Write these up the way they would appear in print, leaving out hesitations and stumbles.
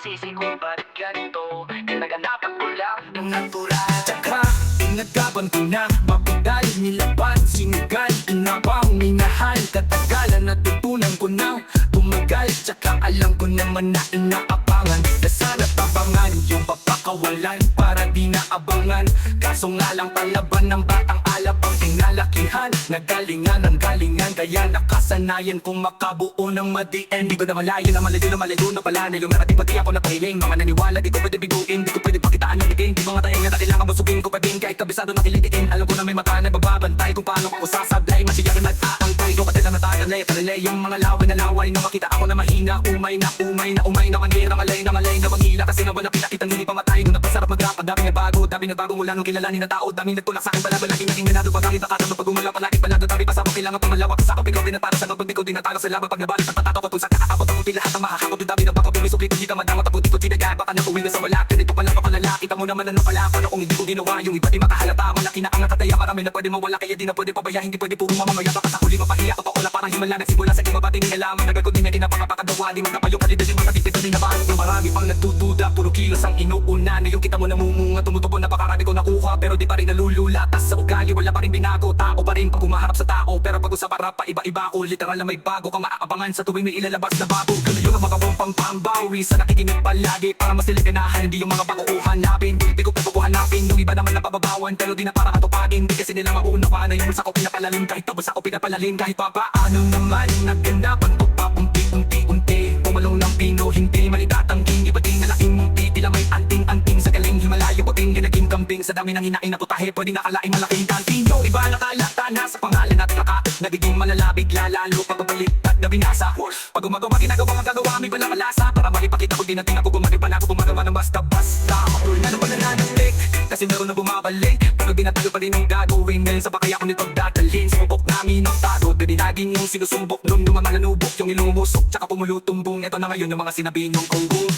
masisi kung ba't ganito Pinaganapan ko lang ng natural Tsaka inagapan ko na mapagdal nilaban Sinugal, inabang, minahal Katagalan natutunan ko na tumagal Tsaka alam ko naman na inaabangan Na sana tabangan yung papakawalan Para di naabangan Kaso nga lang palaban ng batang alabang tinalakihan Nagalingan ang galingan Kaya nakasanayan kung makabuo ng madiin Di ko na malayo na malayo na pala Na lumarating pati ako na pahiling Mga naniwala di ko pwede biguin Di ko pwede pakitaan ng liging Di mga taing na kailangan masugin ko pa din Kahit kabisado na kilitiin Alam ko na may mata na bababantay Kung paano ako sasablay Masiyakin nag-aantay Doon katila na tagalay yung mga laway na laway Na makita ako na mahina Umay na mangira Malay na mangila Kasi nga wala pinakita Nung ipamatay Nung napasarap mag-rap Ang daming nagbago mula nung kilalanin na tao Daming nagtulak sa'kin pala Malaging naging ganado Pagkakita katang pag gumalaw Palagi panado Tabi pasabok Kailangan pamalawak Sakop ikaw din at para sa pag di ko din natalo sa laban Pag nabalik at patato Kapag sa kakaabot Ang unti lahat ang makakakot Yung dami ng baka Pinisuplit Hindi ka madamot Ang buti ko tinagay Baka na uwi na sa wala Ganito pala pakalala Kita mo naman ano pala Paano kung hindi ko ginawa Yung iba di makahalata Malaki na ang nakataya Marami na pwede mawala Kaya di na pwede pabaya Hindi pwede puro mamamaya Baka sa huli mapahiya Totoo na parang himala Nagsimula sa iba Bating nilalaman Nagal ko din na tinapakapakagawa Di magkapayo Kalidad di magkatipid Di na bahan Yung marami pang nagtutuda Puro kilos ang inuuna Na yung kita mo namumunga Tumutubo napakarami ko nakuha Pero di pa rin nalulula Tas sa ugali Wala pa rin binago Tao pa rin pag umaharap sa tao Pero pag usap harap pa iba-iba ko Literal na may bago Kang maaabangan Sa tuwing may ilalabas na bago Ganun yung makabumpang pambawi Sa nakikinig palagi Para mas niliganahan Hindi yung mga bago hanapin Di ko pagpuhanapin Yung iba naman napababawan Pero di na para katupagin Di kasi nila maunawaan Na yung bulsa ko pinapalalim Kahit na bulsa ko pinapalalim Kahit pa paano naman Naganapan ko pa unti-unti Pumalong ng pino Hindi malitatangking Iba din na laking munti Tila may anting-anting Sa galing Himalayo puting Di naging kambing Sa dami ng hinain na putahe Pwede nakalaing malaking kanting Yung iba nakalata na Sa pangalan at laka Nagiging malalabig Lalo pagbabalik at nabinasa Pag gumagawa ginagawa ang gagawa May balang malasa Para makipakita ko din natin ako Gumagay ako gumagawa ng basta-basta Makapul na naman nananatik Kasi meron na bumabalik Pero di natagal pa rin ang gagawin Ngayon sa bakaya ko nito dadalhin Sumubok namin ang tago Dinagin yung sinusumbok Nung mga nanubok Yung ilumusok Tsaka pumulutumbong Ito na ngayon yung mga sinabi niyong konggong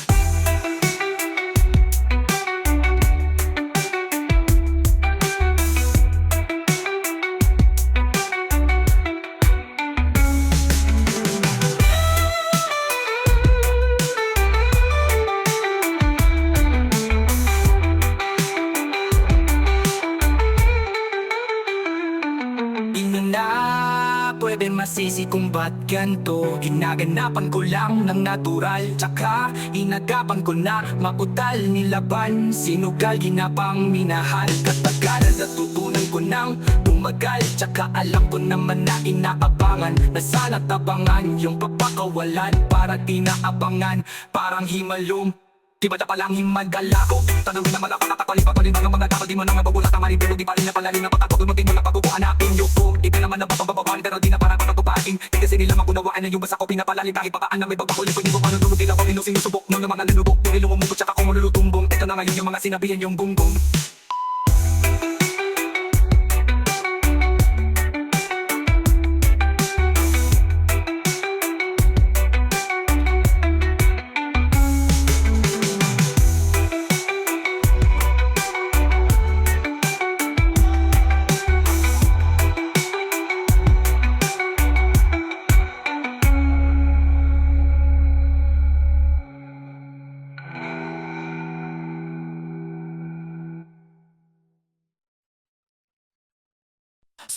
Pwede masisi kung ba't ganito Ginaganapan ko lang ng natural Tsaka inagapan ko na mautal nilaban Sinugal, ginapang minahal Katagalan natutunan ko nang tumagal Tsaka alam ko naman na inaabangan Na sana tabangan yung papakawalan Para di naabangan Parang himalong Di ba na palang himagala ko Tanawin na malapang nakapalipapalin Mga dapat di mo nang mababula Tamarin pero di pa rin na palalim Na patato dumating mo na pabubuhanapin Yung iba naman na papababawan Pero di na parang patutupagin Di kasi nila makunawaan Na yung basa ko pinapalalim Kahit papaan na may pagpakulit Pwede mo paano dumugil ako Sinusubok nung naman nanunubok Yung ilumumubok Tsaka kung malulutumbong Ito na ngayon yung mga sinabihan yung gunggong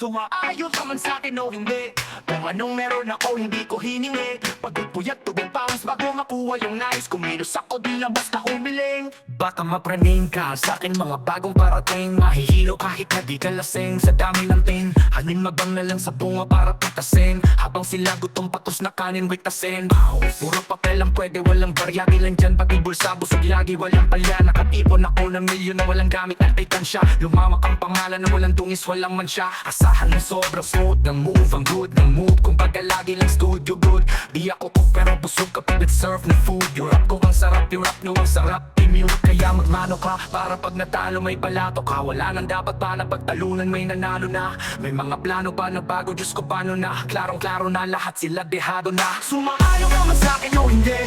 Sumaayon ka man sa'kin o hindi Kung anong meron ako hindi ko hiningi Pagod puyat tubong pawis bago makuha yung nais Kumilos ako di lang basta umiling Baka mapraning ka sa'kin mga bagong parating Mahihilo kahit na di ka lasing Sa dami ng tin Hanin magbang na lang sa bunga para putasin Habang sila gutom patos na kanin wiktasin Puro papel ang pwede walang baryagi lang dyan Pati bulsa busog lagi walang palya Nakatipon ako ng milyon na walang gamit at itansya Lumawak ang pangalan na walang dungis walang mansya Asahan ng sobrang smooth ng move Ang good ng move Kung pagka lagi lang studio good Di ako cook pero busog kapag nag-serve ng food Yung rap ko ang sarap, yung rap nyo ang sarap I-mute kaya magmano ka Para pag natalo may palato ka Wala nang dapat pa na pagtalunan may nanalo na May mga plano pa na bago Diyos ko paano na Klarong-klaro na lahat sila dehado na Sumaayon ka man sa'kin o hindi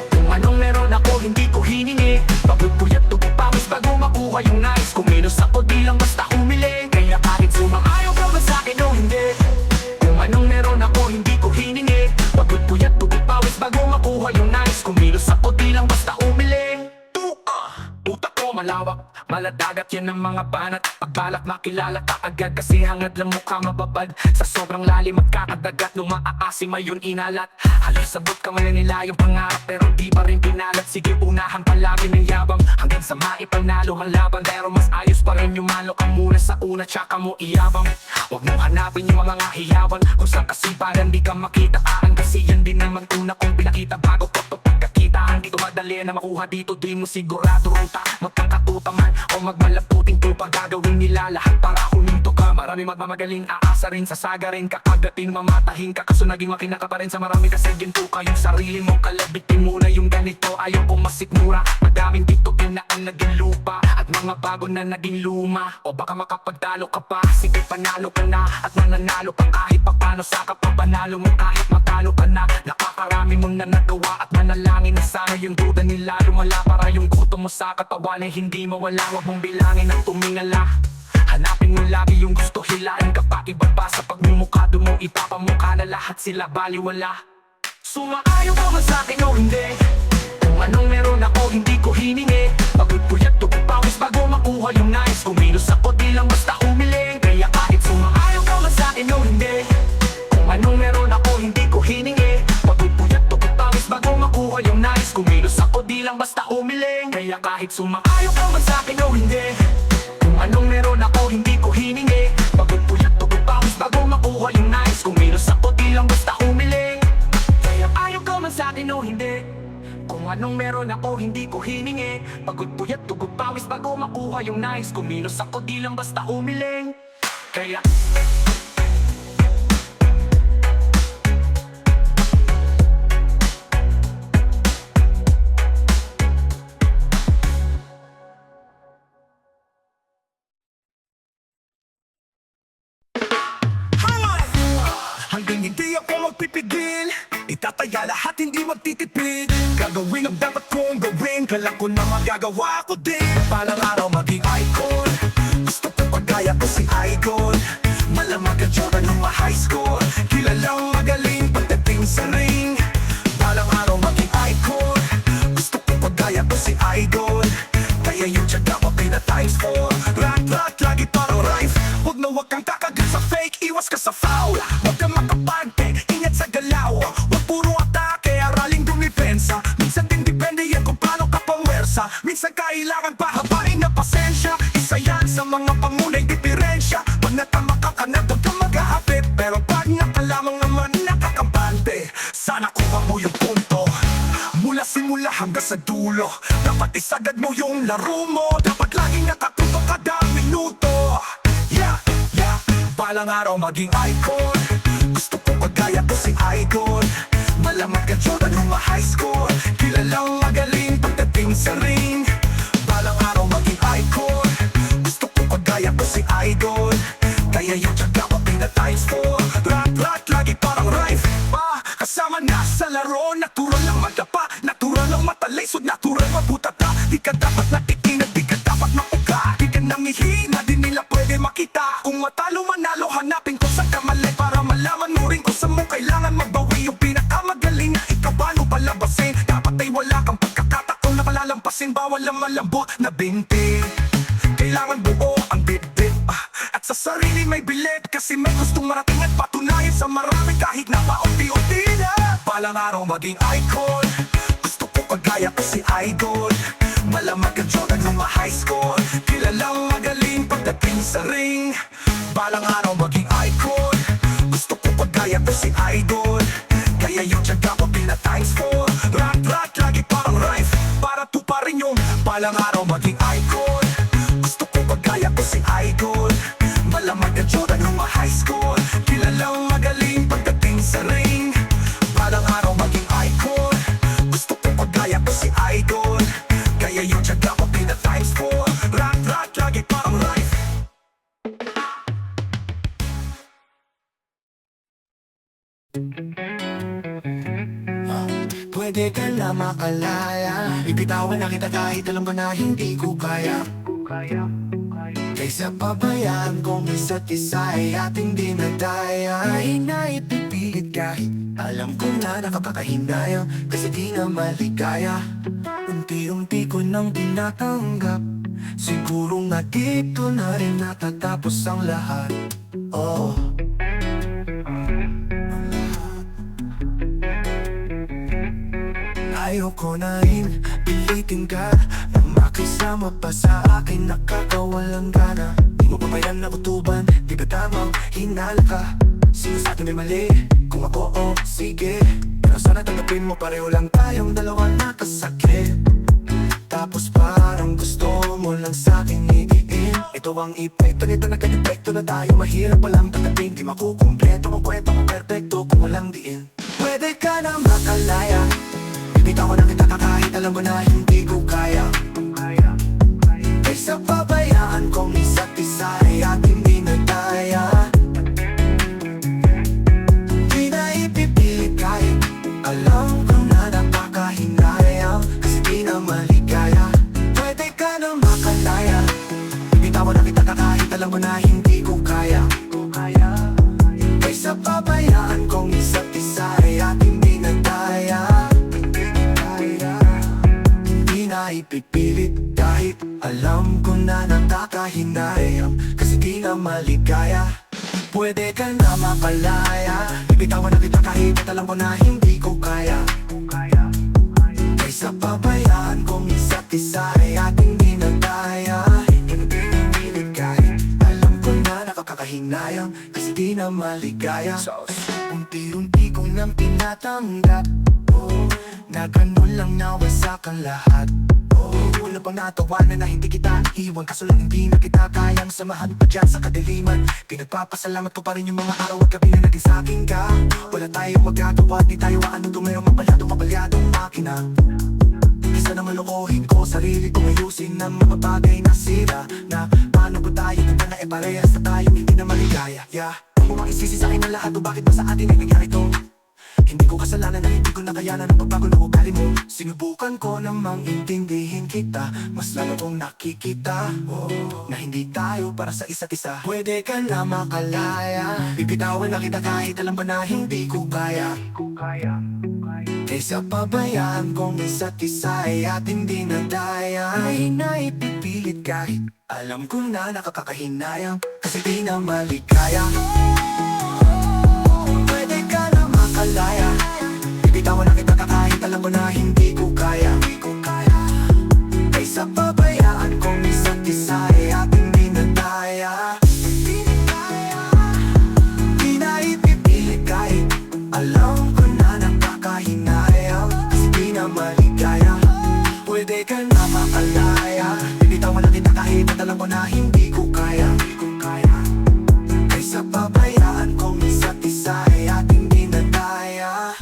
Kung anong meron ako hindi ko hiningi Pagod puyat tubong pawis bago makuha yung nais Kumilos ako di lang basta umiling Kaya kahit sumaayon ka man sa'kin o hindi Kung anong meron ako hindi ko hiningi Pagod puyat tubong pawis bago makuha yung nais Kumilos ako di lang basta umiling maladagat yan ang mga banat. Pagbalak makilala ka agad kasi hangad lang mukha mababad. Sa sobrang lalim magkakadagat, lumaasim ayun inalat. Halos sabot ka man nila yung pangarap pero di pa rin pinalat. Sige unahan palagi ng yabang hanggang sa maipanalo ang laban. Pero mas ayos pa rin yumalo ka muna sa una tsaka mo iyabang. Huwag mong hanapin yung mga hiyawan kung saan kasipagan di ka makitaan. Kasi yan din naman una kong pinakita bago ko to pagkakitaan. Di madali na makuha dito, di mo sigurado ruta. Magkakatuta man o magmalaputing tupa, gagawin nila lahat para huminto ka. Marami magmamagaling, aasa rin, sasagarin, kakagatin, mamatahin ka. Kaso naging makina ka pa rin sa marami kasi ginto ka yung sarili mo. Kalabitin mo na yung ganito, ayaw kong masikmura. Madaming dito na ang naging lupa at mga bago na naging luma. O baka makapagtalo ka pa, sige panalo ka na at mananalo ka kahit papano. Sa kapapanalo mo kahit matalo ka na. Nakakarami mong na nagawa at manalangin na sana yung duda nila lumala. Para yung gutom mo sa katawan ay hindi mawala. Huwag mong bilangin at tumingala. Hanapin mo lagi yung gusto, hilain ka pa. Iba pa sa pagmumukado mo, ipapamukha na lahat sila baliwala. Sumaayon ka man sa'kin o hindi, kung anong meron ako hindi ko hiningi. Pagod puyat pawis bago makuha yung nice. Kumilos ako di lang basta humiling. Kaya kahit sumaayon ka man sa'kin o hindi, kung anong meron ako hindi ko hiningi. Pagod puyat pawis bago makuha yung nice. Kumilos ako di lang basta humiling. Kaya kahit sumaayon ka man sa'kin o hindi, kung anong meron ako hindi ko hiningi. Pagod puyat pawis bago makuha yung nice. Kumilos ako di lang basta humiling. Kaya ayaw ka man sa'kin o hindi, kung anong meron ako hindi ko hiningi. Pagod puyat tugod pawis bago makuha yung nice. Kumilos ako di lang basta humiling. Kaya hanggang hindi ako magpipigil, itataya lahat hindi magtitipid. Gagawin ang dapat kong gawin, kala ko na magagawa ko din. Palang araw maging icon, gusto ko pagkaya ko si Idol. Malamag ang Jordan nung ma-high school, kilalang magaling pagdating sa ring. Palang araw maging icon, gusto ko pagkaya ko si Idol. Kaya yung tiyaga ko pinatimes 4. Rat-rat lagi parang rife, huwag na huwag kang kakagat sa fake, iwas ka sa foul. Huwag kang makapante, ingat sa galaw. Huwag puro atake, araling dumipensa. Minsan din depende yan kung paano ka pangwersa. Minsan kailangan pahabain na pasensya. Isa yan sa mga pangunay diferensya. Pag natama ka na, huwag kang maghahapit. Pero pag nakalamang naman nakakampante, sana kuha mo yung punto mula simula hanggang sa dulo. Dapat isagad mo yung laro mo, dapat laging nakatutok kada minuto. Yeah, yeah, balang araw maging icon, gusto ko pagkaya ko si Idol. Malamang ka Jordan nung ma-high school, kilalang magaling pagdating sa ring. Balang araw maging icon, gusto ko pagkaya ko si Idol. Kaya yung tiyaga ko pinatimes 4. Rat-rat lagi parang rife, kasama na sa laro. Natural lang magdapa, natural lang matalaysod, natural mabutata. Di ka dapat natitinag, di ka dapat mapuka. Di ka namihina, di nila pwede makita. Kung matalo manalo, hanapin ko sa kamali para malaman mo rin kung saan mo kailangan magbawi. Yung pinakamagaling na ikaw paano palabasin. Dapat ay wala kang pagkakataon na palalampasin. Bawal ang malambot na binti, kailangan buo ang bit-bit. At sa sarili may bilit, kasi may gustong marating at patunayan sa marami kahit na paunti-unti na. Balang araw maging icon, gusto ko pagkaya ko si Idol. Malamag ka Jordan nung ma-high school, kilalang magaling pagdating sa ring. Balang araw maging icon, gusto ko pagkaya ko si Idol. Kaya yung tiyaga ko pinatimes 4. Rat-rat lagi parang rife, para tuparin yung balang araw maging icon. Gusto ko pagkaya ko si Idol. Malamag ka Jordan nung ma-high school, kilalang magaling pagdating sa ring. Balang araw maging icon, gusto ko pagkaya ko si Idol. Kaya yung tiyaga ko pinatimes 4. Rat-rat lagi parang rife. Pwede ka na makalaya, ipitawan na kita kahit alam ko na hindi ko kaya. Kaysa pabayaan kung isa't isa ay ating dinadaya. Ay naipipilit kahit alam ko na nakapakahinaya, kasi di na maligaya. Unti-unti ko nang tinatanggap Siguro nga dito na rin natatapos ang lahat. Oh, ayoko na rin pilitin ka na makisama pa sa akin, nakakawalang gana. Di mo pa ba yan nakutuban? Di ba tamang hinala ka? Sino sa atin may mali? Kung ako, oh, sige. Pero sana tanggapin mo, pareho lang tayong dalawa nakasakit. Tapos parang gusto mo lang sa akin idiin. Ito ang epekto nito, nagka-epekto na tayo. Mahirap palang tanggapin, di makukumpleto ang kwento ko perfecto kung walang diin. Pwede ka na makalaya, bibitaw ko na kita kahit alam mo na hindi ko kaya. Kaysa pabayaan kong isa't isa ay ating di nagdaya. Di na ipipilit kahit alam ko na nakakahinayang, kasi di na maligaya. Pwede ka na makalaya, bibitaw ko na kita kahit alam mo na hindi ko kaya. Kaysa pabayaan kong isa't isa ay ating di nagdaya. Di na ipipilit kahit alam ko na nakakahinayang, kasi di na maligaya. Pwede ka na makalaya, bibitawan na kita kahit alam ko na hindi ko kaya. Kaysa pabayaan kong isa't isa ay ating di nagdaya. Hindi na pilit kahit alam ko na nakakahinayang, kasi di na maligaya. Unti-unti ko nang tinatanggap, na ganun lang nawasak ang lahat. Una pang natawanan na hindi kita iwan, kaso lang hindi na kita kayang samahan pa dyan sa kadiliman. Pinagpapasalamat ko pa rin yung mga araw at gabi na naging sa'kin ka. Wala tayong magagawa, di tayo ano tumero mapalyadong makina. Isa na malokohin ko sarili ko, ayusin ng mga bagay na sira. Na paano ko tayo na parehas na tayo hindi na maligaya. Kung makisisi sa'kin ang lahat o bakit ba sa atin ay nangyari to? Hindi ko kasalanan na hindi ko nakayanan ang pagbago ng ugali mo. Sinubukan ko namang intindihin kita, mas lalo kong nakikita na hindi tayo para sa isa't isa. Pwede ka na makalaya, bibitawan na kita kahit alam ba na hindi ko kaya. Kaysa pabayaan kong isa't isa ay ating di nagdaya. Ay naipipilit kahit alam ko na nakakahinayang, kasi di na maligaya. Kalaya, bibitawan na kita kahit alam mo na hindi ko kaya. Kaysa pabayaan kong isa't isa ay ating di nagdaya. Di na ipipilit kahit alam ko na nakakahinayang, kasi di na maligaya. Pwede ka na makalaya, bibitawan na kita kahit alam mo na hindi ko kaya. Kaysa pabayaan kong isa't isa ay ating di nagdaya.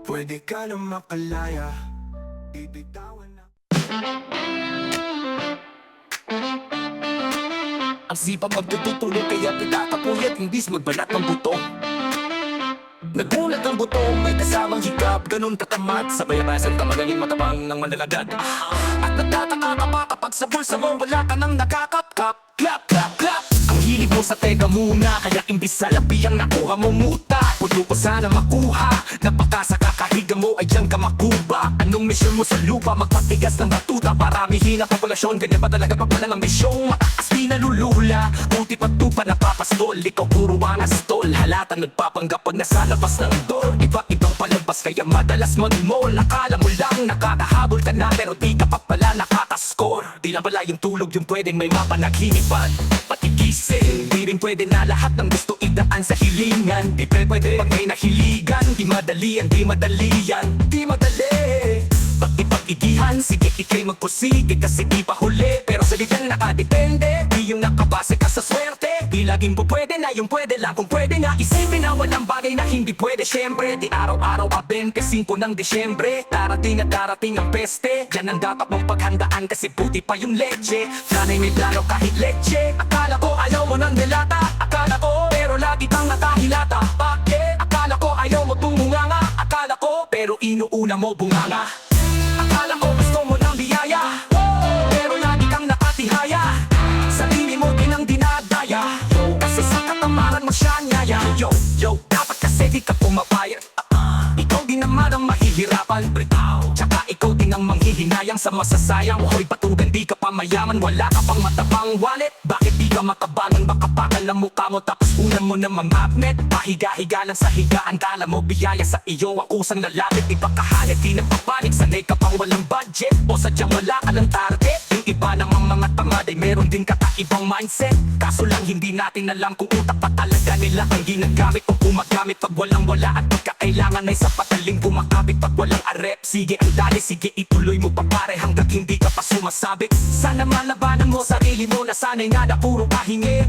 Pwede ka na makalaya, bibitawan na. Ang sipag magtutulog kaya pinakapuyat, imbis magbalat ng buto. Nagulat ang buto, may kasamang hikap, ganun katamat. Sabay abasan ka magaling matabang ng manlalagad. At nagtataka ka pa kapag sa bulsa mo wala ka nang nakakapkap. Clap, clap, clap. Ang hilig mo sa teka muna, kaya imbis sa labi ang nakuha mo muta. Puno ko sana makuha, napaka sa kakahiga mo ay dyan ka makuba. Anong misyon mo sa lupa, magpatigas ng batuta. Paramihin ang populasyon, ganyan ba talaga pa pala ng misyon? Mataas di nalulula, buti patupa napapastol. Ikaw puro anastol, halata nagpapanggap pag nasa labas ng door. Iba't ibang palabas kaya madalas mag-mall. Akala mo lang nakakahabol ka na, pero di ka pa pala nakakascore. Di lang pala yung tulog yung pwedeng may mapanaghinipan, pati gising. Di rin pwede na lahat ng gusto idaan sa hilingan. Di pwede pag may nahiligan. Di madali yan, di madali yan, di madali. Pag ipag-igihan, sige ikay magpusige kasi di pa huli. Pero sa ligan nakadepende, di yung nakabase ka sa swerte. Di laging po pwede na yung pwede lang kung pwede nga. Isipin na walang bagay na hindi pwede syempre. Di araw-araw ka 25 ng Desyembre. Darating at darating ang peste, yan ang dapat mong paghandaan kasi buti pa yung leche. Sana'y may plano kahit leche. Akala ko ayaw mo ng nilata, akala ko pero lagi kang nata. inuuna mo bunganga. Akala ko gusto mo ng biyaya, pero lagi kang nakatihaya. Sarili mo din ang dinadaya, kasi sa katamaran mo siya nyaya. Dapat kasi di ka pumapayag. Ikaw din naman ang mahihirapan, tsaka ikaw din ang manghihinayang sa masasayang. Hoy batugan, di ka pa mayaman, wala ka pang matabang wallet. Bakit di ka makabangon, makapakal ang mukha mo, tapos unan mo na magmagnet. Pahiga-higa lang sa higaan, kala mo biyaya sa iyo ang kusang lalapit. Di ba kahalit, di nagpapanik, sanay ka pang walang budget, o sadyang wala ka ng target. Yung iba namang mga tamad ay meron din kakaibang mindset. Kaso lang hindi natin alam kung utak pa talaga nila ang ginagamit o gumagamit pag walang-wala at pagkakailangan ay sapat aling kumakabit pag walang arep. Sige ang dali, sige ituloy mo pa pare hanggang hindi ka pa sumasabit. Sana malabanan mo sarili mo na sanay nga na puro kahingi.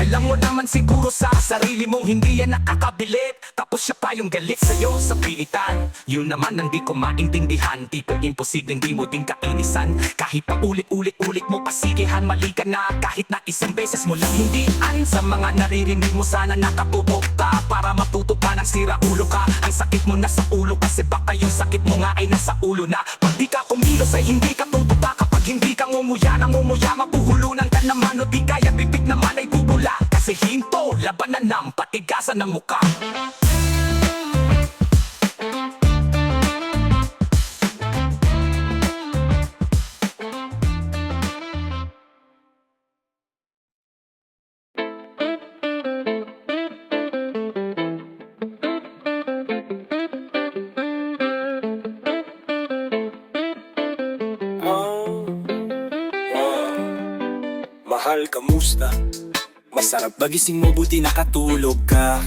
Alam mo naman siguro sa sarili mong hindi yan nakakabilit, tapos siya pa yung galit sa'yo sa pilitan. Yun naman ang di ko maintindihan, tipo imposibleng di mo din kainisan. Kahit pa ulit-ulit mo pasigihan, mali ka na kahit na isang beses mo lang hindian. Sa mga naririnig mo sana nakatutok ka, para matuto ka ng sira ulo ka. Ang sakit mo nasa ulo kasi baka yung sakit mo nga ay nasa ulo na. Pag di ka kumilos ay hindi ka tututa, kapag hindi ka ngumuya mapuhulunan ka naman o di kaya bibig naman ay bubula. Kasi hinto, labanan ng patigasan ng mukha. Mahal, kamusta? Masarap bagising mo, buti nakatulog ka.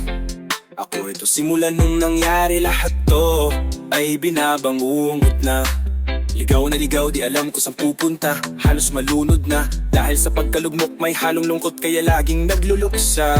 Ako ito simula nung nangyari lahat to ay binabangungot na. Ligaw na ligaw, di alam ko saan pupunta. Halos malunod na dahil sa pagkalugmok may halong lungkot, kaya laging nagluluksa.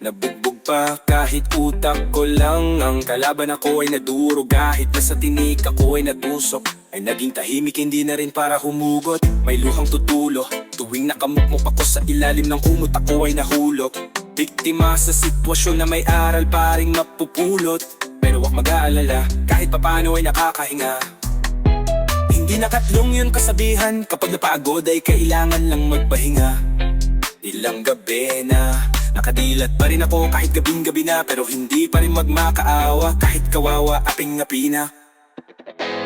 Nabugbog pa kahit utak ko lang ang kalaban, ako ay naduro kahit na sa tinik ako ay natusok. Ay naging tahimik, hindi na rin para humugot. May luhang tutulo tuwing nakamukmok ako sa ilalim ng kumot, ako ay nahulog. Biktima sa sitwasyon na may aral paring mapupulot. Pero wag mag-aalala, kahit papano ay nakakahinga. Hindi nakatlong yun kasabihan, kapag napagod ay kailangan lang magpahinga. Ilang gabi na nakadilat pa rin ako kahit gabing-gabi na, pero hindi pa rin magmakaawa kahit kawawa aping ngapina.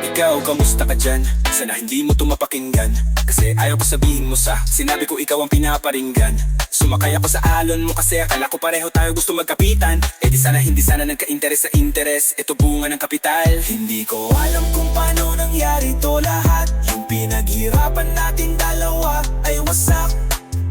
Ikaw, kamusta ka dyan? Sana hindi mo tumapakinggan, kasi ayaw ko sabihin mo sa sinabi ko ikaw ang pinaparinggan. Sumakay ako sa alon mo kasi akala ko pareho tayo gusto magkapitan. Eh di sana hindi sana nagka-interes sa interes, ito bunga ng kapital. Hindi ko alam kung paano nangyari to lahat. Yung pinaghirapan natin dalawa ay wasak.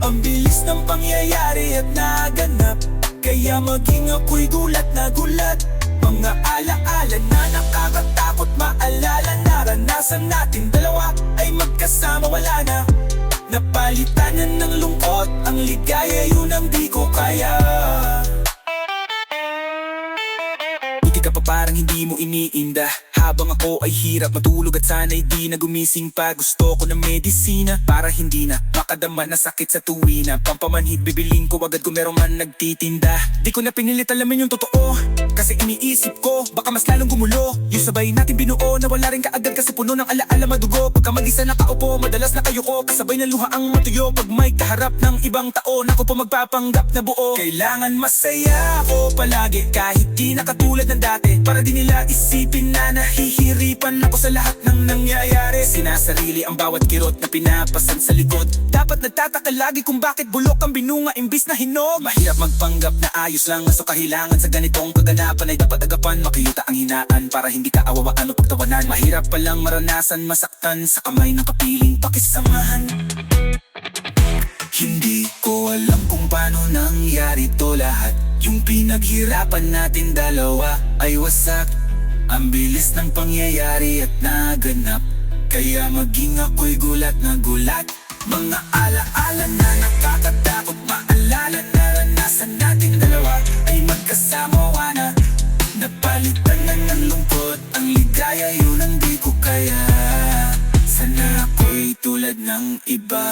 Ang bilis ng pangyayari at naganap, kaya maging ako'y gulat na gulat. Mga alaala na nakakatakot, maalala naranasan natin dalawa ay magkasama, wala na. Napalitan na ng lungkot, ang ligaya yun ang di ko kaya. Buti ka pa parang hindi mo iniinda, habang ako ay hirap matulog at sana'y di na gumising pa. Gusto ko ng medisina para hindi na makadama na sakit sa tuwina. Pampamanhid bibiling ko agad kung meron man nagtitinda. Di ko na pinilit alamin yung totoo, kasi iniisip ko baka mas lalong gumulo. Yung sabay natin binuo na wala rin kaagad kasi puno ng alaala madugo. Pagka mag-isa nakaupo, madalas nakayuko, kasabay ng luha ang matuyo. Pag may kaharap ng ibang taon, ako po magpapanggap na buo. Kailangan masaya ako palagi kahit di na katulad ng dati, para di nila isipin na nahihiripan ako sa lahat ng nangyayari. Sinasarili ang bawat kirot na pinapasan sa likod. Dapat nagtataka lagi kung bakit bulok ang binunga imbis na hinog. Mahirap magpanggap na ayos lang, so kahilangan sa ganitong kaganapan ay dapat agapan. Makiyuta ang hinaan para hindi ka awawaan o pagtawanan. Mahirap palang maranasan masaktan sa kamay ng kapiling pakisamahan. Hindi ko alam kung paano nangyari to lahat. Yung pinaghirapan natin dalawa ay wasak. Ang bilis ng pangyayari at naganap, kaya maging ako'y gulat na gulat. Mga alaala na nakakatakot, maalala naranasan natin dalawa ay magkasama, wana. Napalitan na ng lungkot, ang ligaya yun ang di ko kaya. Sana ako'y tulad ng iba,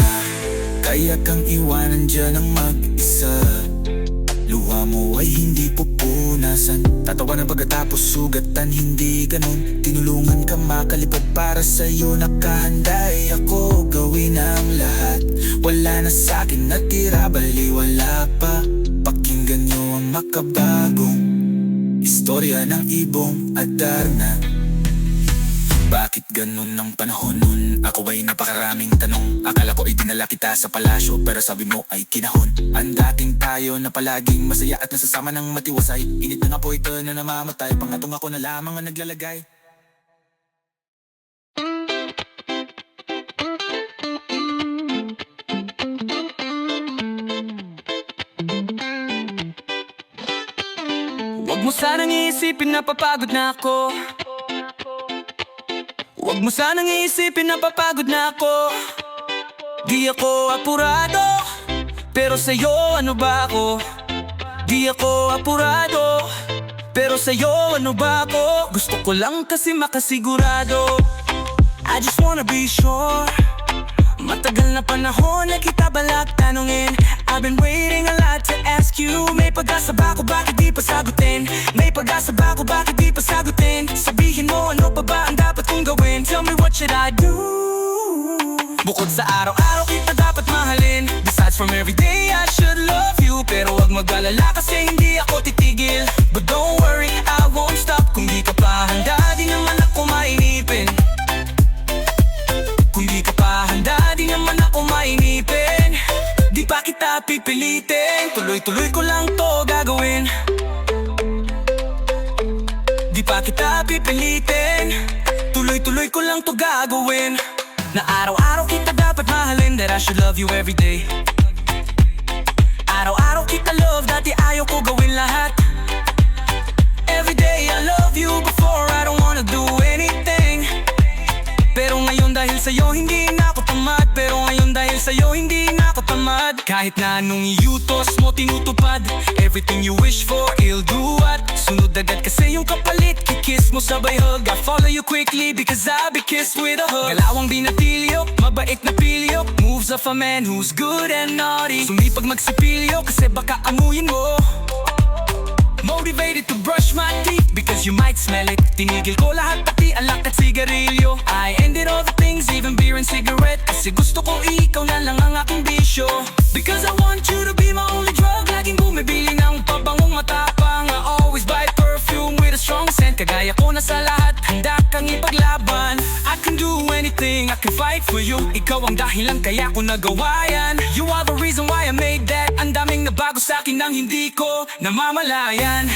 kaya kang iwanan dyan ang mag-isa. Luha mo ay hindi pupunta pupunasan. Tatawa na pagkatapos sugatan, hindi ganon. Tinulungan ka makalipad para sa'yo, nakahanday ako gawin ang lahat. Wala na sa'kin natira, baliwala pa. Pakinggan nyo ang makabagong istorya ng Ibong Adarna. Bakit ganun ang panahon nun? Ako ay napakaraming tanong. Akala ko ay dinala kita sa palasyo, pero sabi mo ay kinahon. Ang dating tayo na palaging masaya at nasasama ng matiwasay. Init na nga po ito na namamatay, pangatong ako na lamang ang naglalagay. Huwag mo sanang iisipin na papagod na ako. Huwag mo sanang iisipin na papagod na ako. Di ako apurado, pero sa'yo ano ba ako? Di ako apurado, pero sa'yo ano ba ako? Gusto ko lang kasi makasigurado. I just wanna be sure. Matagal na panahon na kita balak tanungin. I've been waiting a lot to ask you. May pag-asa ba ako, bakit di pa sagutin? May pag-asa ba ako, bakit di pa sagutin? Sabihin mo ano pa ba ang dapat kong gawin? Tell me what should I do? Bukod sa araw-araw kita dapat mahalin. Besides from every day I should love you. Pero wag mag-alala kasi hindi ako titigil. But don't worry, I won't stop. Kung di ka pa handa, di naman ako mainipin. Kung di ka pa handa, di naman ako mainipin. Di pa kita pipilitin, tuloy-tuloy ko lang to gagawin. Di pa kita pipilitin, tuloy-tuloy ko lang to gagawin. Na araw-araw kita dapat mahalin, that I should love you every day. Araw-araw kita love, dati ayaw ko gawin lahat. Every day I love you before I don't wanna do anything. Pero ngayon dahil sa'yo hindi na ako tamad. Pero ngayon dahil sa'yo hindi na ako tamad. Kahit na anong iutos mo tinutupad. Everything you wish for, I'll do what? Sunod agad kasi yung kapalit. Kikiss mo sabay hug. I follow you quickly because I'll be kissed with a hug. Galawang binatilyo, mabait na pilyo. Moves of a man who's good and naughty. Sumipag magsipilyo kasi baka amuyin mo. Motivated to brush my teeth because you might smell it. Tinigil ko lahat pati alak at sigarilyo. I ended all the things, even beer and cigarette. Kasi gusto ko ikaw na lang ang aking bisyo. Because I want you to be my only drug. Laging bumibili ng pabangong matapang. I always buy perfume with a strong scent. Kagaya ko na sa lahat, handa kang ipaglaban. I can do anything, I can fight for you. Ikaw ang dahilan kaya ko nagawa yan. You are the reason why I made that. Ang daming nabago sa'kin nang hindi ko namamalayan.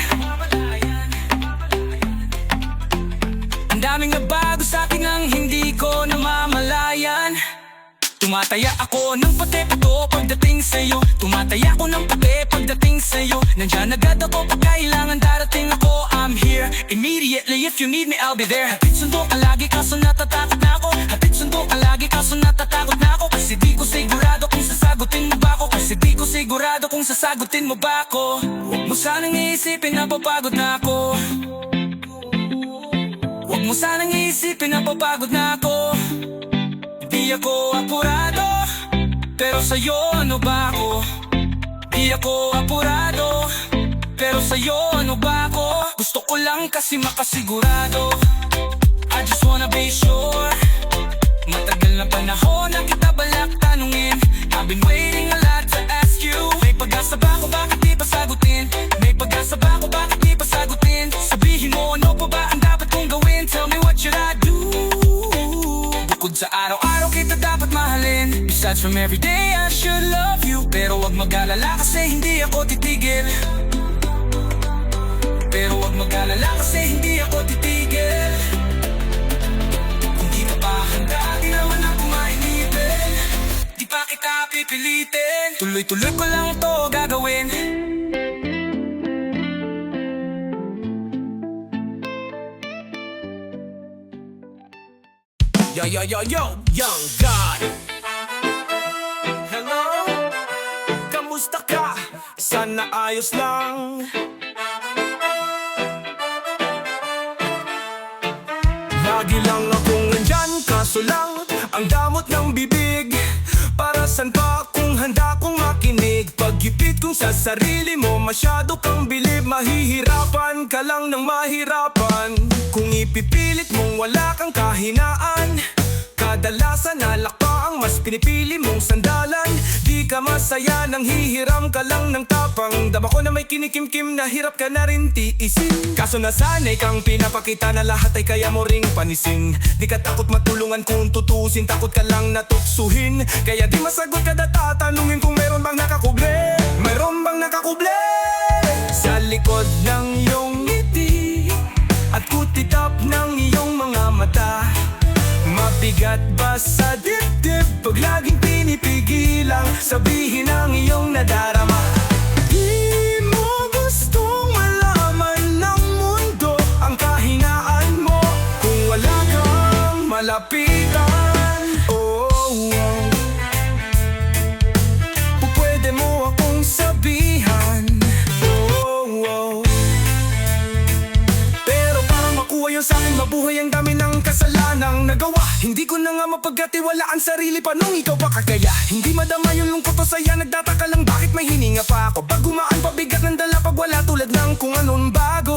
Ang daming nabago sa'kin nang hindi ko namamalayan. Tumataya ako ng pati-pato pagdating sa'yo. Tumataya ako ng pati pagdating sa'yo. Nandyan agad ako pag kailangan darating ako. I'm here immediately, if you need me I'll be there. Hatid sundo ka lagi kaso natatakot na ako. Hatid sundo ka lagi kaso natatakot na ako. Kasi di ko sigurado kung sasagutin mo ba ako. Kasi di ko sigurado kung sasagutin mo ba ako. Huwag mo sanang iisipin na papagod na ako. Huwag mo sanang iisipin na papagod na ako. Di ako apurado, pero sa'yo ano ba ako? Di ako apurado, pero sa'yo ano ba ako? Gusto ko lang kasi makasigurado. I just wanna be sure. Matagal na panahon na kita balak tanungin. I've been waiting a lot to ask you. May pag-asa ba ako, bakit di pa sagutin? May pag-asa ba ako, bakit di pa sagutin? Sabihin mo ano pa ba ang dapat kong gawin? Tell me what should I do? Bukod sa araw-araw kita dapat mahalin. Besides from every day I should love you. Pero wag mag-alala kasi hindi ako titigil. Pero wag mag-alala kasi hindi ako titigil. Kung di ka pa handa, di naman ako mainipin. Di pa kita pipilitin, tuloy-tuloy ko lang to gagawin. Yo, yo, yo, yo, Young God. Hello, kamusta ka? Sana ayos lang. Lagi lang akong nandyan, kaso lang ang damot ng bibig. Para san pa kung handa kong makinig? Pag Magipit kung sa sarili mo masyado kang bilib, mahihirapan ka lang ng mahirapan. Kung ipipilit mong wala kang kahinaan, kadalasan alak pa ang mas pinipili mong sandalan. Di ka masaya nang hihiram ka lang ng tapang. Dama ko na may kinikimkim na hirap ka na rin tiisin. Kaso nasanay kang pinapakita na lahat ay kaya mo ring panisin. Di ka takot matulungan kung tutusin, takot ka lang natuksuhin. Kaya di masagot kada tatanungin kung meron bang nakakuble. Meron bang nakakuble sa likod ng iyong ngiti at kutitap ng iyong mga mata? Mabigat ba sa dibdib pag laging pinipigilang sabihin ang iyong nadarama? Di mo gustong malaman ng mundo ang kahinaan mo kung wala kang malapitan. Oh, oh. Pwede mo akong sabihan. Oh, oh. Pero para makuha yun sa'kin, mabuhay ang dami ng kasalanang nagawa. Hindi ko na nga mapagkatiwalaan sarili pa nung ikaw pa kakaya. Hindi madama yung lungkot o saya, nagtataka lang bakit may hininga pa ako. Pag gumaan pabigat ng dala pag wala tulad ng kung anong bago.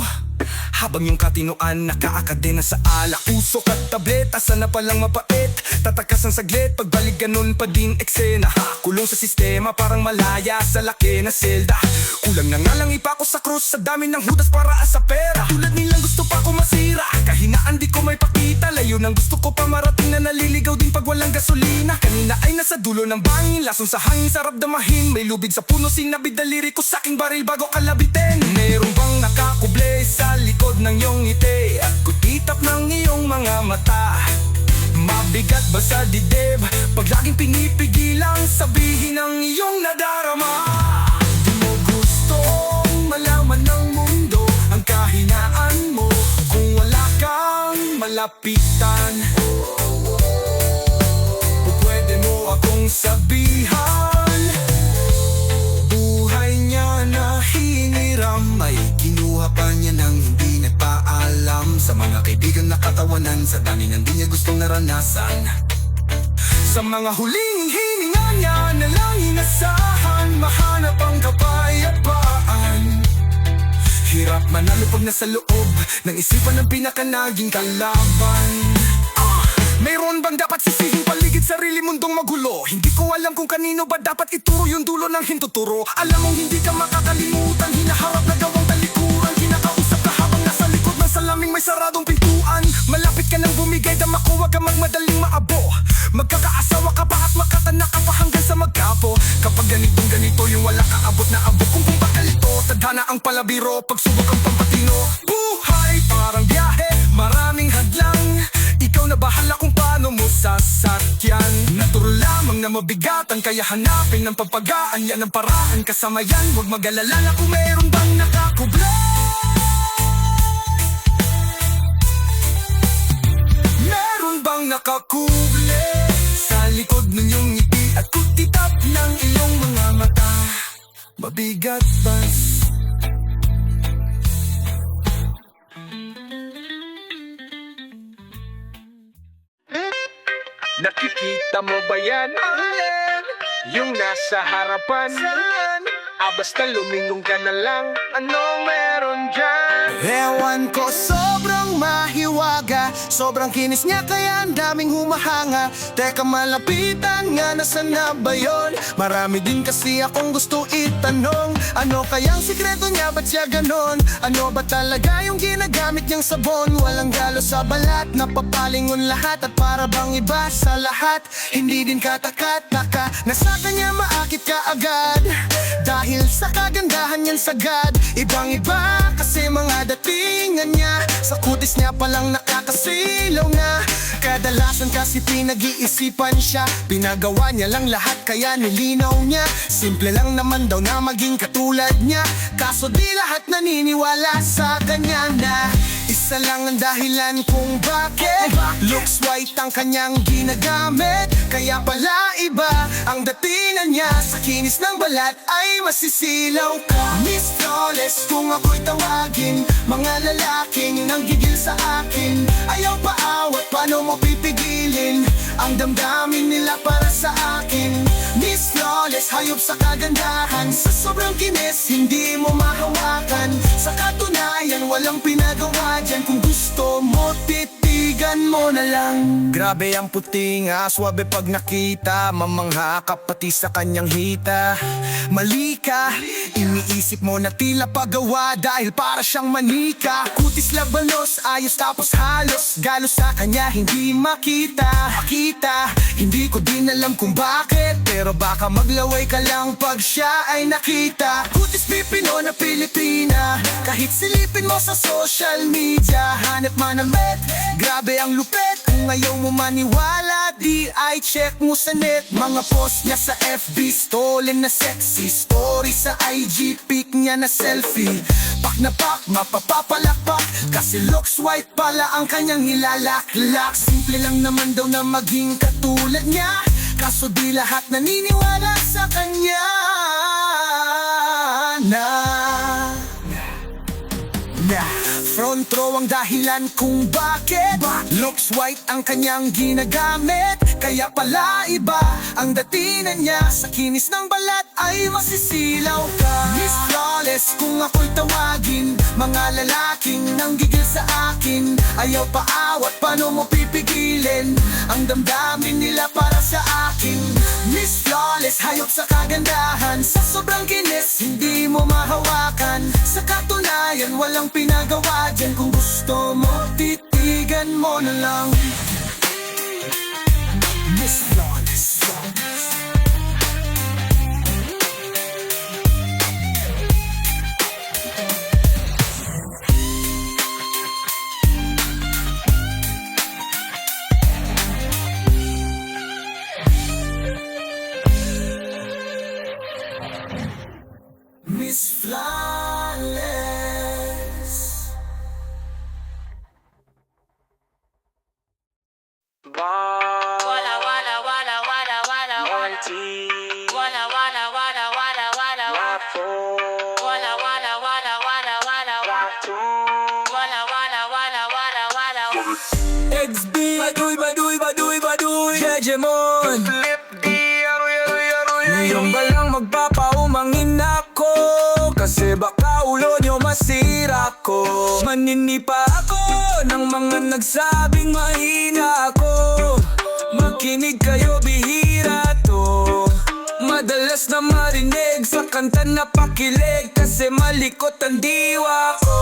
Habang yung katinoan nakaakadena sa alak, usok at tableta, sana palang mapait. Tatakas ang saglit, pagbalik ganun pa din eksena. Kulong sa sistema, parang malaya sa laki na selda. Kulang na nga lang ipa ko sa krus, sa dami ng hudas para sa pera. Tulad nilang gusto pa ko masira, kahinaan di ko may pakita. Layo ng gusto ko pa marating na naliligaw din pag walang gasolina. Kanina ay nasa dulo ng bangin, lason sa hangin, sarap damahin. May lubid sa puno, sinabid daliri ko sa aking baril bago kalabitin. Meron bang nakakuble sa likod ng iyong ngiti at kutitap ng iyong mga mata? Mabigat ba sa dibdib pag laging pinipigilang sabihin ang iyong nadarama? Di mo gustong malaman ng mundo ang kahinaan mo kung wala kang malapitan. O pwede mo akong sabihan, buhay niya na hiniram ay kinuha pa niya ng hindi nagpaalam. Sa mga kaibigan nakatawanan, sa dami ng di niya gustong naranasan. Sa mga huling hininga niya na lang inasahan, mahanap ang kapayapaan. Hirap manalupag na sa loob ng isipan ng pinakanaging kalaban. Mayroon bang dapat sisihin paligid sarili mundong magulo? Hindi ko alam kung kanino ba dapat ituro yung dulo ng hintuturo. Alam mong hindi ka makakalimutan, hinaharap na gawang talikuran. Kinakausap ka habang nasa likod ng salaming may saradong pintuan. Malapit ka nang bumigay, dama ko wag ka magmadaling maabo. Magkakaasawa ka pa at makatanak ka pa hanggang sa magkapo. Kapag ganitong ganito yung wala kaabot na abot. Kung pakalito, tadhana ang palabiro, pagsubok ang pampatino. Buhay parang biyahe, maraming hadlang. Ikaw na bahala kung paano mo sasakyan. Natural lamang na mabigatan, kaya hanapin ng papagaan. Yan ang paraan, kasama yan, huwag mag-alala na kung meron bang nakakubla. Meron bang nakakuble sa likod ng iyong ngiti at kutitap ng iyong mga mata? Mabigat ba? Nakikita mo ba yan? Yung nasa harapan? Basta lumingon ka na lang. Anong meron dyan? Ewan ko, sobrang mahiwaga, sobrang kinis niya kaya ang daming humahanga. Teka, malapitan nga, nasan na ba yun? Marami din kasi akong gusto itanong. Ano kayang sikreto niya, ba't siya ganon? Ano ba talaga yung ginagamit niyang sabon? Walang galo sa balat, napapalingon lahat. At para bang iba sa lahat, hindi din katakat-taka. Nasa kanya maakit ka agad, dahil sa kagandahan niyan sagad. Ibang-iba kasi mga datingan niya, sa kutis niya palang nakakasilaw na. Kadalasan kasi pinag-iisipan siya, pinagawa niya lang lahat kaya nilinaw niya. Simple lang naman daw na maging katulad niya, kaso di lahat naniniwala sa kanya na isa lang ang dahilan kung bakit looks white ang kanyang ginagamit. Kaya pala iba ang datingan niya, sa kinis ng balat ay masisilaw ka. Miss Flawless kung ako'y tawagin, mga lalaking nanggigil sa akin. Ayaw paawat, paano mo pipigilin ang damdamin nila para sa akin? Miss Flawless, hayop sa kagandahan. Sa sobrang kinis, hindi mo mahawakan. Sa katunayan, walang pinagawa dyan. Kung gusto mo, titigan mo na lang. Grabe ang puting swabe pag nakita. Mamangha ka pati sa kanyang hita. Mali ka, iniisip mo na tila pagawa dahil para siyang manika. Kutis labanos, ayos tapos halos galos sa kanya hindi makita. Hindi ko din alam kung bakit, pero baka maglaway ka lang pag siya ay nakita. Kutis Pipino na Pilipina, kahit silipin mo sa social media. Hanap man ang bet, grabe ang lupit. Kung ayaw mo maniwala, di ay check mo sa net. Mga post niya sa FB, stolen na sexy story sa IG, pic niya na selfie. Pak na pak, mapapapalakpak, kasi looks white pala ang kanyang hilalaklak. Simple lang naman daw na maging katulad niya, kaso di lahat naniniwala sa kanya. Front row ang dahilan kung bakit looks white ang kanyang ginagamit. Kaya pala iba ang datingan niya, sa kinis ng balat ay masisilaw ka. Miss Flawless kung ako'y tawagin, mga lalaking nanggigil sa akin. Ayaw pa awat, paano mo pipigilin ang damdamin nila para sa akin. Miss Flawless, hayop sa kagandahan. Sa sobrang kinis, hindi mo mahawakan. Sa katunayan, walang pinagawa dyan. Kung gusto mo, titigan mo na lang. Miss Flawless. Miss Flawless. Wala wala wala wala wala wala wala wala wala wala wala wala wala wala wala wala wala wala wala wala XB, baduy Jejemon. Ngayon ba lang magpapaumangin ako, kasi baka ulo nyo masira ko. Maninipa ako ng mga nagsabing mahina ako. Makinig kayo, bihira to. Madalas na marinig sa kanta na pakilig, kasi malikot ang diwa ko.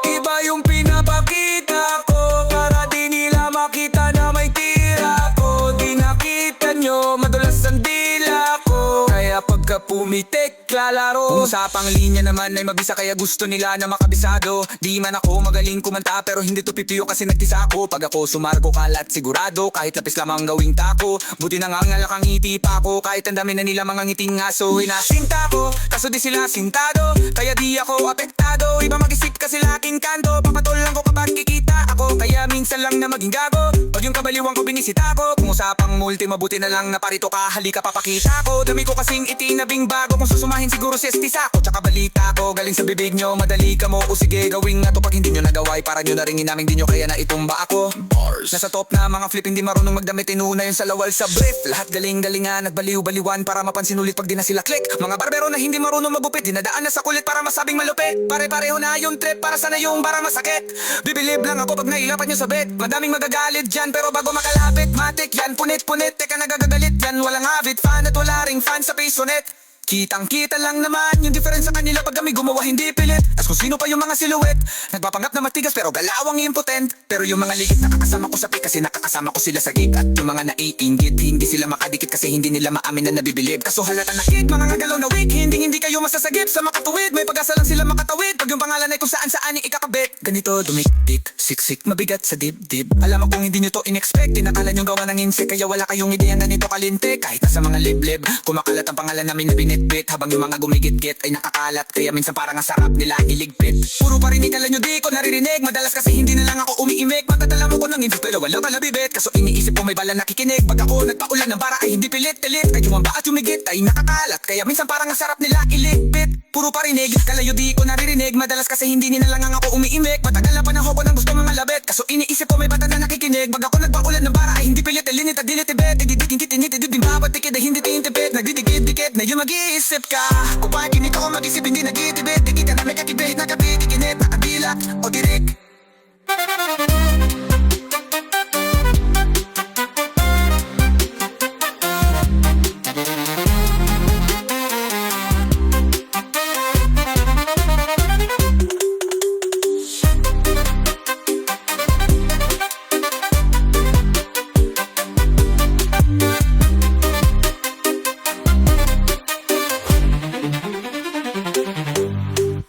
Iba yung pinapakita ko, para di nila makita na may tira ko. Di nakita nyo, madulas ang dila ko, kaya pagka pumitik, lalaro. Kung usapang linya naman ay mabisa, kaya gusto nila na makabisado. Di man ako magaling kumanta, pero hindi to pipiyo kasi nagtisa ako. Pag ako sumargo kalat sigurado, kahit lapis lamang gawing tako. Buti na nga ngalakang ngiti pa ako, kahit ang dami na nila mga ngiting aso. Inasinta ko, kaso di sila sintado, kaya di ako apektado. Iba mag-isip kasi laking kanto, papatol lang ko kapag kikita ako. Kaya minsan lang na maging gago, pag yung kabaliwan ko binisita ko. Kung usapang multi, mabuti na lang na parito ka, halika papakita ko. Dami ko kasing itinabing bago, kung susumahin siguro si estisa ko. Tsaka balita ko, galing sa bibig nyo, madali ka mo. O sige, gawin nga to, pag hindi nyo nagaway, para nyo na rin inamin, di nyo kaya na itumba ako. Bars. Nasa top na mga flip, hindi marunong magdamit, inuna yun sa lawal sa brief. Lahat galing-galingan, nagbaliw-baliwan para mapansin ulit pag di na sila click. Mga barbero na hindi marunong magupit, dinadaan na sa kulit para masabing malupit. Pare-pareho na yung trip, para sana yung bara masakit. Bibilib lang ako pag nailapat nyo sa bed. Madaming magagalit dyan, pero bago makalapit, matik yan, punit-punit, teka nagagagalit yan. Walang habit fan at wala ring fan sa pisonet. Kitang-kita lang naman yung difference sa kanila pag kami gumawa hindi pilit. As kung sino pa yung mga silhouette, nagpapanggap na matigas pero galawang impotent. Pero yung mga ligit nakakasama ko sa pick, kasi nakakasama ko sila sa gig. At yung mga naiinggit, hindi sila makadikit kasi hindi nila maamin na nabibilib. Kaso halata na kid, mga ngagalaw na weak, hindi kayo masasagip sa makatuwid. May pag-asa lang sila makatawid pag yung pangalan ay kung saan-saan ikakabit. Ganito dumiktik, siksik, mabigat sa dibdib. Alam mo kung hindi nyo to in-expect, tinakala nyo gawa ng insect, kaya wala kayong ideya na nito kalinte. Kahit nasa mga liblib, kumakalat ang pangalan namin na ginitbit habang yung mga gumigit-git ay nakakalat. Kaya minsan parang ang sarap nila iligpit. Puro parinig kala nyo di ko naririnig. Madalas kasi hindi na lang ako umiimik. Matadala mo ko ng info pero walang kalabibit. Kaso iniisip ko may bala nakikinig. Pag ako nagpaulan ng bara ay hindi pilit-pilit. Kahit yung ba at umigit ay nakakalat. Kaya minsan parang ang sarap nila iligpit. Puro parinig, kalayo di ko naririnig. Madalas kasi hindi na lang ako umiimik. Matagal na panahon ko ng gusto mga labit. Kaso iniisip ko may bata na nakikinig. Pag ako nagpaulan ng bara ay hindi pilit-pilit at dinitibet. Ididikit bawat tikid ay hindi tinitipit. Nagdidikit-dikit na yung mag-iisip ka. Kung bakit hindi ko mag-isip hindi nagtitibit. Dikit ka na may kakibit, nakabikikinit, nakabila o dirik.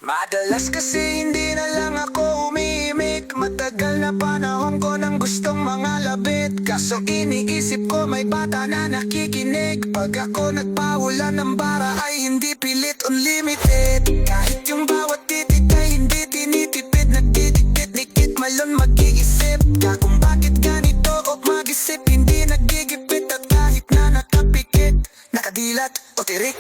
Madalas kasi hindi na lang ako umiimik. Matagal na panahon ko nang gustong mga labit. Kaso iniisip ko may bata na nakikinig. Pag ako nagpaulan ng bara ay hindi pilit unlimited. Kahit yung bawat titik ay hindi tinitipid. Nagdidikit-dikit malon mag-iisip ka kung bakit ganito o mag-isip. Hindi nagigipit at kahit na nakapikit, nakadilat o tirik.